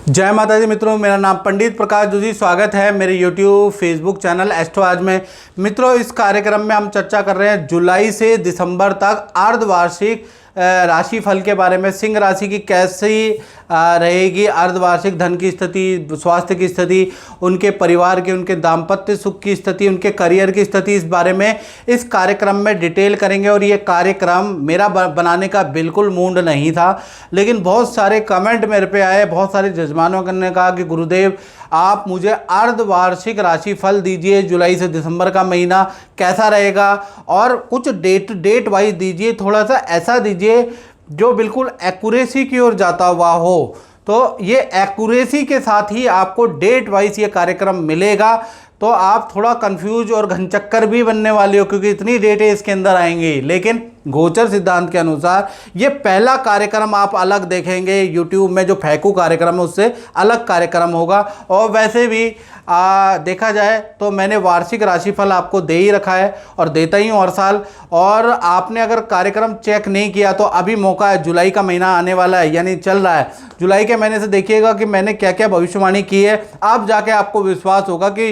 जय माता दी मित्रों, मेरा नाम पंडित प्रकाश जोशी। स्वागत है मेरे यूट्यूब फेसबुक चैनल एस्ट्रो आज में। मित्रों, इस कार्यक्रम में हम चर्चा कर रहे हैं जुलाई से दिसंबर तक अर्धवार्षिक राशि फल के बारे में। सिंह राशि की कैसी रहेगी अर्धवार्षिक धन की स्थिति, स्वास्थ्य की स्थिति, उनके परिवार की, उनके दाम्पत्य सुख की स्थिति, उनके करियर की स्थिति, इस बारे में इस कार्यक्रम में डिटेल करेंगे। और ये कार्यक्रम मेरा बनाने का बिल्कुल मूड नहीं था, लेकिन बहुत सारे कमेंट मेरे पे आए, बहुत सारे जजमानों ने कहा कि गुरुदेव आप मुझे अर्धवार्षिक राशिफल दीजिए, जुलाई से दिसंबर का महीना कैसा रहेगा, और कुछ डेट वाइज दीजिए, थोड़ा सा ऐसा दीजिए जो बिल्कुल एक्यूरेसी की ओर जाता हुआ हो। तो ये एक्यूरेसी के साथ ही आपको डेट वाइज ये कार्यक्रम मिलेगा, तो आप थोड़ा कंफ्यूज और घनचक्कर भी बनने वाले हो, क्योंकि इतनी डेटें इसके अंदर आएंगी। लेकिन गोचर सिद्धांत के अनुसार ये पहला कार्यक्रम आप अलग देखेंगे। यूट्यूब में जो फैकू कार्यक्रम है उससे अलग कार्यक्रम होगा। और वैसे भी देखा जाए तो मैंने वार्षिक राशिफल आपको दे ही रखा है और देता ही हूँ हर साल। और आपने अगर कार्यक्रम चेक नहीं किया तो अभी मौका है, जुलाई का महीना आने वाला है, यानी चल रहा है। जुलाई के महीने से देखिएगा कि मैंने क्या क्या भविष्यवाणी की है, अब जाके आपको विश्वास होगा कि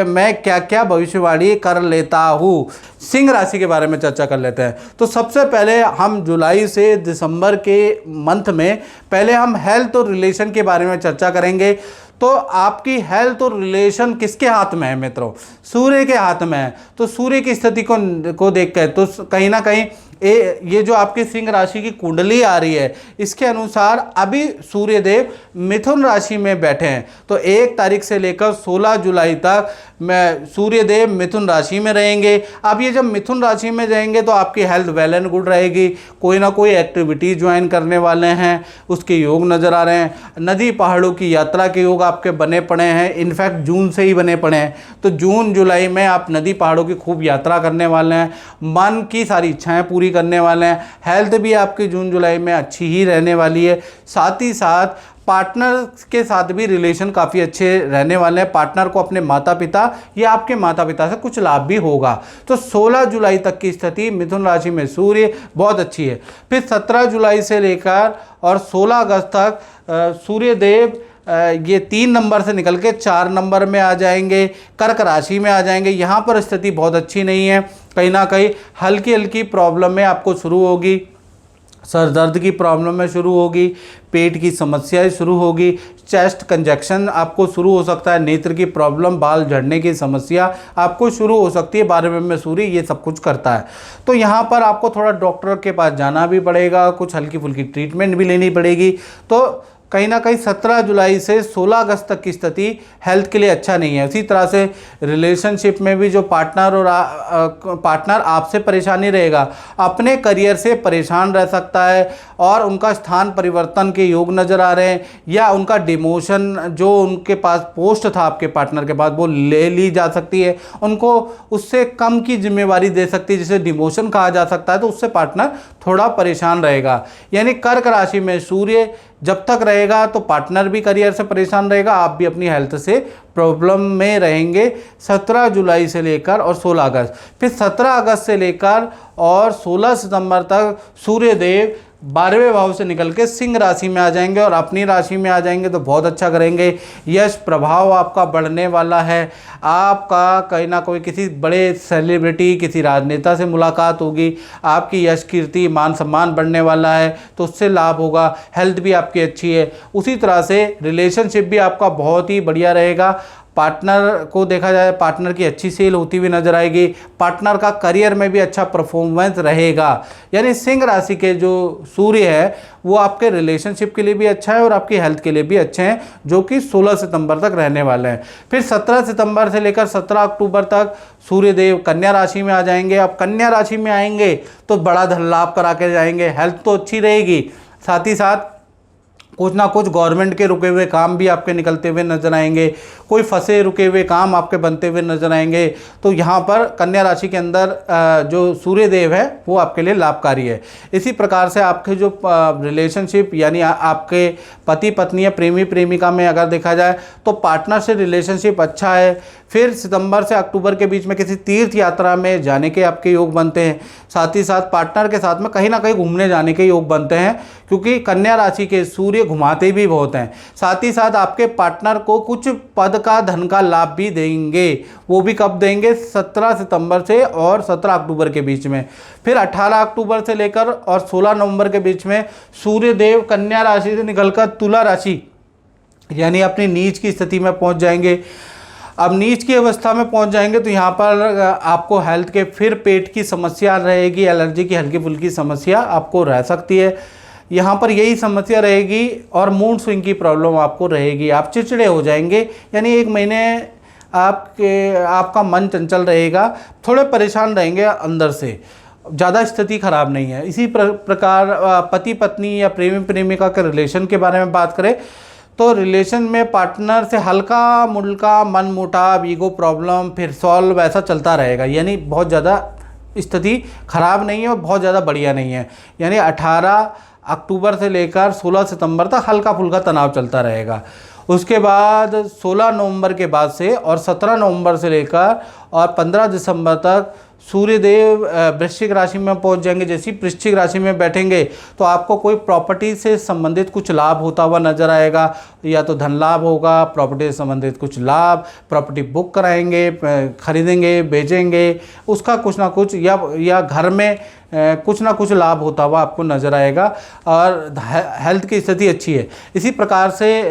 मैं क्या क्या भविष्यवाणी कर लेता हूँ। सिंह राशि के बारे में चर्चा कर लेते हैं। तो सबसे पहले हम जुलाई से दिसंबर के मंथ में पहले हम हेल्थ और रिलेशन के बारे में चर्चा करेंगे। तो आपकी हेल्थ और रिलेशन किसके हाथ में है मित्रों? सूर्य के हाथ में है। तो सूर्य की स्थिति को देख कर तो कहीं ना कहीं ये जो आपकी सिंह राशि की कुंडली आ रही है, इसके अनुसार अभी सूर्य देव मिथुन राशि में बैठे हैं। तो 1 तारीख से लेकर 16 जुलाई तक सूर्य देव मिथुन राशि में रहेंगे। अब ये जब मिथुन राशि में जाएंगे तो आपकी हेल्थ वेल एंड गुड रहेगी। कोई ना कोई एक्टिविटी ज्वाइन करने वाले हैं, उसके योग नज़र आ रहे हैं। नदी पहाड़ों की यात्रा के योग आपके बने पड़े हैं, इनफैक्ट जून से ही बने पड़े हैं। तो जून जुलाई में आप नदी पहाड़ों की खूब यात्रा करने वाले हैं, मन की सारी इच्छाएँ पूरी करने वाले हैं। हेल्थ भी आपकी जून जुलाई में अच्छी ही रहने वाली है। साथ ही साथ पार्टनर के साथ भी रिलेशन काफ़ी अच्छे रहने वाले हैं। पार्टनर को अपने माता पिता या आपके माता पिता से कुछ लाभ भी होगा। तो 16 जुलाई तक की स्थिति मिथुन राशि में सूर्य बहुत अच्छी है। फिर 17 जुलाई से लेकर और 16 अगस्त तक सूर्य देव ये 3 नंबर से निकल के 4 नंबर में आ जाएंगे, कर्क राशि में आ जाएंगे। यहाँ पर स्थिति बहुत अच्छी नहीं है। कहीं ना कहीं हल्की हल्की प्रॉब्लम में आपको शुरू होगी, सर दर्द की प्रॉब्लम में शुरू होगी, पेट की समस्याएं शुरू होगी, चेस्ट कंजक्शन आपको शुरू हो सकता है, नेत्र की प्रॉब्लम, बाल झड़ने की समस्या आपको शुरू हो सकती है। 12वें में सूर्य ये सब कुछ करता है। तो यहाँ पर आपको थोड़ा डॉक्टर के पास जाना भी पड़ेगा, कुछ हल्की फुल्की ट्रीटमेंट भी लेनी पड़ेगी। तो कहीं ना कहीं 17 जुलाई से 16 अगस्त तक की स्थिति हेल्थ के लिए अच्छा नहीं है। उसी तरह से रिलेशनशिप में भी जो पार्टनर आपसे परेशानी रहेगा, अपने करियर से परेशान रह सकता है और उनका स्थान परिवर्तन के योग नज़र आ रहे हैं, या उनका डिमोशन जो उनके पास पोस्ट था आपके पार्टनर के पास वो ले ली जा सकती है, उनको उससे कम की जिम्मेवारी दे सकती है, जिसे डिमोशन कहा जा सकता है। तो उससे पार्टनर थोड़ा परेशान रहेगा। यानी कर्क राशि में सूर्य जब तक रहेगा तो पार्टनर भी करियर से परेशान रहेगा, आप भी अपनी हेल्थ से प्रॉब्लम में रहेंगे। 17 जुलाई से लेकर और 16 अगस्त, फिर 17 अगस्त से लेकर और 16 सितंबर तक सूर्य देव 12वें भाव से निकल के सिंह राशि में आ जाएंगे और अपनी राशि में आ जाएंगे तो बहुत अच्छा करेंगे। यश प्रभाव आपका बढ़ने वाला है। आपका कहीं ना कोई किसी बड़े सेलिब्रिटी, किसी राजनेता से मुलाकात होगी, आपकी यश कीर्ति मान सम्मान बढ़ने वाला है, तो उससे लाभ होगा। हेल्थ भी आपकी अच्छी है। उसी तरह से रिलेशनशिप भी आपका बहुत ही बढ़िया रहेगा। पार्टनर को देखा जाए, पार्टनर की अच्छी सेल होती हुई नजर आएगी। पार्टनर का करियर में भी अच्छा परफॉर्मेंस रहेगा। यानी सिंह राशि के जो सूर्य है वो आपके रिलेशनशिप के लिए भी अच्छा है और आपकी हेल्थ के लिए भी अच्छे हैं, जो कि 16 सितंबर तक रहने वाले हैं। फिर 17 सितंबर से लेकर 17 अक्टूबर तक सूर्य देव कन्या राशि में आ जाएंगे। अब कन्या राशि में आएंगे तो बड़ा धन लाभ करा के जाएंगे। हेल्थ तो अच्छी रहेगी, साथ ही साथ कुछ ना कुछ गवर्नमेंट के रुके हुए काम भी आपके निकलते हुए नजर आएंगे, कोई फंसे रुके हुए काम आपके बनते हुए नजर आएंगे। तो यहाँ पर कन्या राशि के अंदर जो सूर्य देव है वो आपके लिए लाभकारी है। इसी प्रकार से आपके जो रिलेशनशिप यानी आपके पति पत्नी या प्रेमी प्रेमिका में अगर देखा जाए तो पार्टनर से रिलेशनशिप अच्छा है। फिर सितंबर से अक्टूबर के बीच में किसी तीर्थ यात्रा में जाने के आपके योग बनते हैं। साथ ही साथ पार्टनर के साथ में कहीं ना कहीं घूमने जाने के योग बनते हैं, क्योंकि कन्या राशि के सूर्य घुमाते भी बहुत हैं। साथ ही साथ आपके पार्टनर को कुछ पद का धन का लाभ भी देंगे। वो भी कब देंगे? 17 सितंबर से और 17 अक्टूबर के बीच में। फिर 18 अक्टूबर से लेकर और 16 नवंबर के बीच में सूर्यदेव कन्या राशि से निकलकर तुला राशि यानी अपनी नीच की स्थिति में पहुंच जाएंगे। अब नीच की अवस्था में पहुंच जाएंगे तो यहाँ पर आपको हेल्थ के फिर पेट की समस्या रहेगी, एलर्जी की हल्की फुल्की समस्या आपको रह सकती है। यहाँ पर यही समस्या रहेगी और मूड स्विंग की प्रॉब्लम आपको रहेगी। आप चिड़चिड़े हो जाएंगे, यानी 1 महीने आपका मन चंचल रहेगा, थोड़े परेशान रहेंगे अंदर से, ज़्यादा स्थिति खराब नहीं है। इसी प्रकार पति पत्नी या प्रेमी प्रेमिका के रिलेशन के बारे में बात करें तो रिलेशन में पार्टनर से हल्का मुल्का मन मुटाव, ईगो प्रॉब्लम फिर सॉल्व ऐसा चलता रहेगा। यानी बहुत ज़्यादा स्थिति खराब नहीं है और बहुत ज़्यादा बढ़िया नहीं है। यानी 18 अक्टूबर से लेकर 16 सितंबर तक हल्का फुल्का तनाव चलता रहेगा। उसके बाद 16 नवंबर के बाद से और 17 नवंबर से लेकर और 15 दिसंबर तक सूर्यदेव वृश्चिक राशि में पहुंच जाएंगे। जैसे वृश्चिक राशि में बैठेंगे तो आपको कोई प्रॉपर्टी से संबंधित कुछ लाभ होता हुआ नजर आएगा। या तो धन लाभ होगा, प्रॉपर्टी से संबंधित कुछ लाभ, प्रॉपर्टी बुक कराएंगे, खरीदेंगे, बेचेंगे, उसका कुछ ना कुछ या घर में कुछ ना कुछ लाभ होता हुआ आपको नज़र आएगा। और हेल्थ की स्थिति अच्छी है। इसी प्रकार से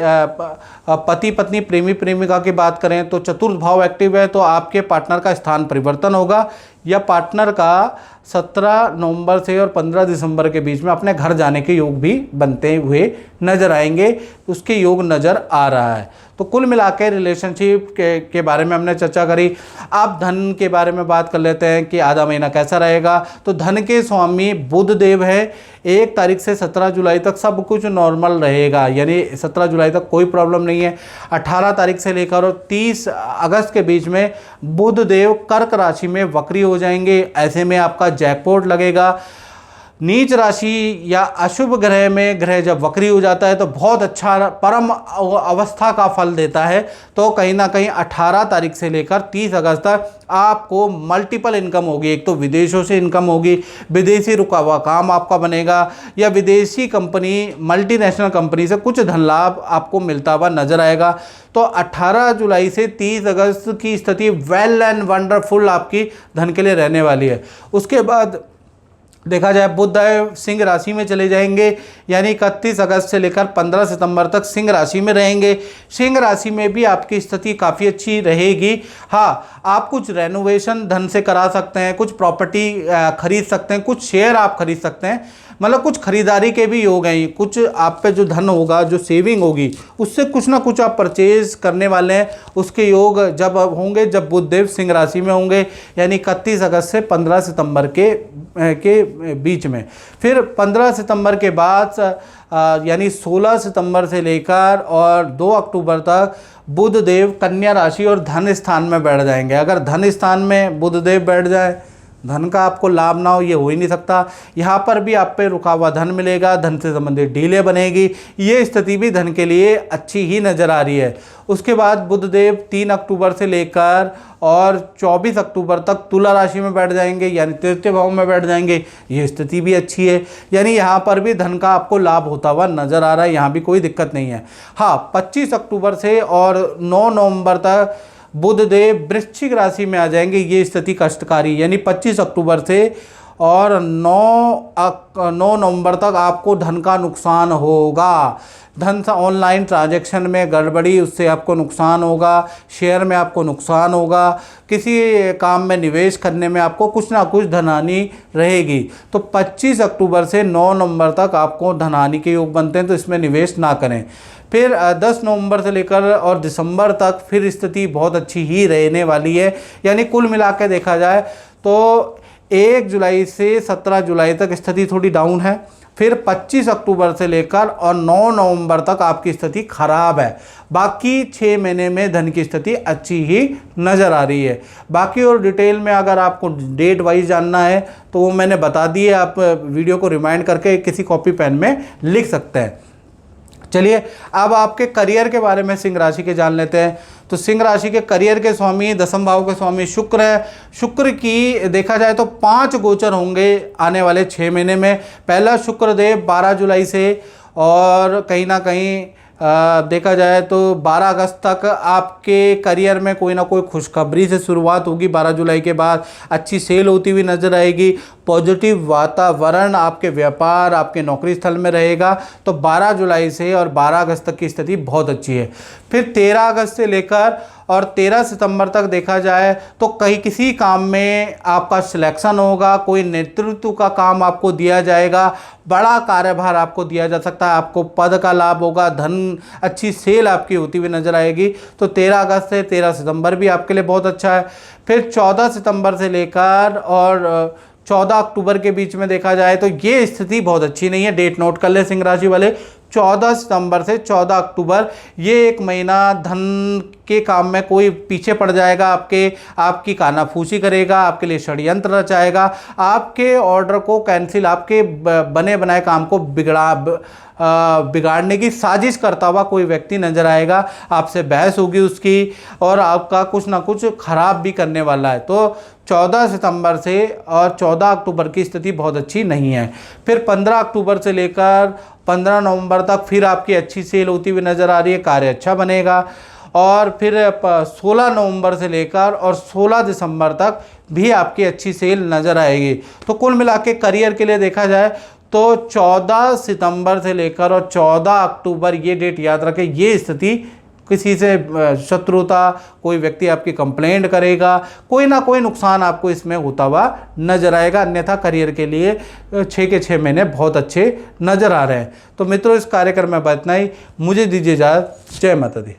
पति पत्नी प्रेमी प्रेमिका की बात करें तो चतुर्थ भाव एक्टिव है, तो आपके पार्टनर का स्थान परिवर्तन होगा या पार्टनर का 17 नवंबर से और 15 दिसंबर के बीच में अपने घर जाने के योग भी बनते हुए नज़र आएंगे, उसके योग नज़र आ रहा है। तो कुल मिलाकर रिलेशनशिप के बारे में हमने चर्चा करी। अब धन के बारे में बात कर लेते हैं कि आधा महीना कैसा रहेगा। तो धन के स्वामी बुध देव है। 1 तारीख से 17 जुलाई तक सब कुछ नॉर्मल रहेगा, यानी 17 जुलाई तक कोई प्रॉब्लम नहीं है। 18 तारीख से लेकर और 30 अगस्त के बीच में बुध देव कर्क राशि में वक्री हो जाएंगे। ऐसे में आपका जैकपॉट लगेगा। नीच राशि या अशुभ ग्रह में ग्रह जब वक्री हो जाता है तो बहुत अच्छा परम अवस्था का फल देता है। तो कहीं ना कहीं 18 तारीख से लेकर 30 अगस्त तक आपको मल्टीपल इनकम होगी। एक तो विदेशों से इनकम होगी, विदेशी रुका हुआ काम आपका बनेगा या विदेशी कंपनी, मल्टीनेशनल कंपनी से कुछ धन लाभ आपको मिलता हुआ नजर आएगा। तो 18 जुलाई से 30 अगस्त की स्थिति वेल एंड वंडरफुल आपकी धन के लिए रहने वाली है। उसके बाद देखा जाए बुध सिंह राशि में चले जाएंगे, यानी 31 अगस्त से लेकर 15 सितंबर तक सिंह राशि में रहेंगे। सिंह राशि में भी आपकी स्थिति काफ़ी अच्छी रहेगी। हाँ, आप कुछ रेनोवेशन धन से करा सकते हैं, कुछ प्रॉपर्टी खरीद सकते हैं, कुछ शेयर आप खरीद सकते हैं, मतलब कुछ खरीदारी के भी योग हैं। कुछ आप पे जो धन होगा, जो सेविंग होगी, उससे कुछ ना कुछ आप परचेज करने वाले हैं। उसके योग जब होंगे जब बुध देव सिंह राशि में होंगे, यानी 31 अगस्त से 15 सितंबर के बीच में। फिर 15 सितंबर के बाद यानी 16 सितंबर से लेकर और 2 अक्टूबर तक बुध देव कन्या राशि और धन स्थान में बैठ जाएंगे। अगर धन स्थान में बुध देव बैठ जाए, धन का आपको लाभ ना हो ये हो ही नहीं सकता। यहाँ पर भी आप पे रुका हुआ धन मिलेगा, धन से संबंधित डीले बनेगी। ये स्थिति भी धन के लिए अच्छी ही नज़र आ रही है। उसके बाद बुधदेव 3 अक्टूबर से लेकर और 24 अक्टूबर तक तुला राशि में बैठ जाएंगे, यानी तृतीय भाव में बैठ जाएंगे। ये स्थिति भी अच्छी है, यानी यहाँ पर भी धन का आपको लाभ होता हुआ नज़र आ रहा है। यहाँ भी कोई दिक्कत नहीं है। हाँ, 25 अक्टूबर से और 9 नवंबर तक बुध देव वृश्चिक राशि में आ जाएंगे। ये स्थिति कष्टकारी, यानी 25 अक्टूबर से और 9 नवंबर तक आपको धन का नुकसान होगा। धन से ऑनलाइन ट्रांजैक्शन में गड़बड़ी, उससे आपको नुकसान होगा। शेयर में आपको नुकसान होगा। किसी काम में निवेश करने में आपको कुछ ना कुछ धनहानि रहेगी। तो 25 अक्टूबर से 9 नवंबर तक आपको धनहानि के योग बनते हैं, तो इसमें निवेश ना करें। फिर 10 नवंबर से लेकर और दिसंबर तक फिर स्थिति बहुत अच्छी ही रहने वाली है। यानी कुल मिला के देखा जाए तो 1 जुलाई से 17 जुलाई तक स्थिति थोड़ी डाउन है। फिर 25 अक्टूबर से लेकर और 9 नवंबर तक आपकी स्थिति खराब है। बाकी 6 महीने में धन की स्थिति अच्छी ही नज़र आ रही है। बाकी और डिटेल में अगर आपको डेट वाइज जानना है तो वो मैंने बता दिए, आप वीडियो को रिमाइंड करके किसी कॉपी पेन में लिख सकते हैं। चलिए अब आपके करियर के बारे में सिंह राशि के जान लेते हैं। तो सिंह राशि के करियर के स्वामी, 10वें भाव के स्वामी शुक्र है। शुक्र की देखा जाए तो 5 गोचर होंगे आने वाले 6 महीने में। पहला शुक्रदेव 12 जुलाई से और कहीं ना कहीं देखा जाए तो 12 अगस्त तक आपके करियर में कोई ना कोई खुशखबरी से शुरुआत होगी। 12 जुलाई के बाद अच्छी सेल होती हुई नजर आएगी। पॉजिटिव वातावरण आपके व्यापार, आपके नौकरी स्थल में रहेगा। तो 12 जुलाई से और 12 अगस्त तक की स्थिति बहुत अच्छी है। फिर 13 अगस्त से लेकर और 13 सितंबर तक देखा जाए तो कहीं किसी काम में आपका सिलेक्शन होगा, कोई नेतृत्व का काम आपको दिया जाएगा, बड़ा कार्यभार आपको दिया जा सकता है, आपको पद का लाभ होगा, धन अच्छी सेल आपकी होती हुई नजर आएगी। तो 13 अगस्त से 13 सितंबर भी आपके लिए बहुत अच्छा है। फिर 14 सितंबर से लेकर और 14 अक्टूबर के बीच में देखा जाए तो ये स्थिति बहुत अच्छी नहीं है। डेट नोट कर ले सिंह राशि वाले, 14 सितंबर से 14 अक्टूबर ये एक महीना धन के काम में कोई पीछे पड़ जाएगा, आपकी कानाफूसी करेगा, आपके लिए षड्यंत्र रचाएगा, आपके ऑर्डर को कैंसिल, आपके बने बनाए काम को बिगाड़ने की साजिश करता हुआ कोई व्यक्ति नजर आएगा। आपसे बहस होगी उसकी और आपका कुछ ना कुछ खराब भी करने वाला है। तो 14 सितंबर से और 14 अक्टूबर की स्थिति बहुत अच्छी नहीं है। फिर 15 अक्टूबर से लेकर 15 नवंबर तक फिर आपकी अच्छी सेल होती हुई नज़र आ रही है, कार्य अच्छा बनेगा। और फिर 16 नवंबर से लेकर और 16 दिसंबर तक भी आपकी अच्छी सेल नज़र आएगी। तो कुल मिला के करियर के लिए देखा जाए तो 14 सितंबर से लेकर और 14 अक्टूबर ये डेट याद रखें, ये स्थिति किसी से शत्रुता, कोई व्यक्ति आपकी कंप्लेंट करेगा, कोई ना कोई नुकसान आपको इसमें होता हुआ नजर आएगा। अन्यथा करियर के लिए 6 के 6 महीने बहुत अच्छे नजर आ रहे हैं। तो मित्रों, इस कार्यक्रम में इतना ही। मुझे दीजिए इजाज़त। जय माता दी।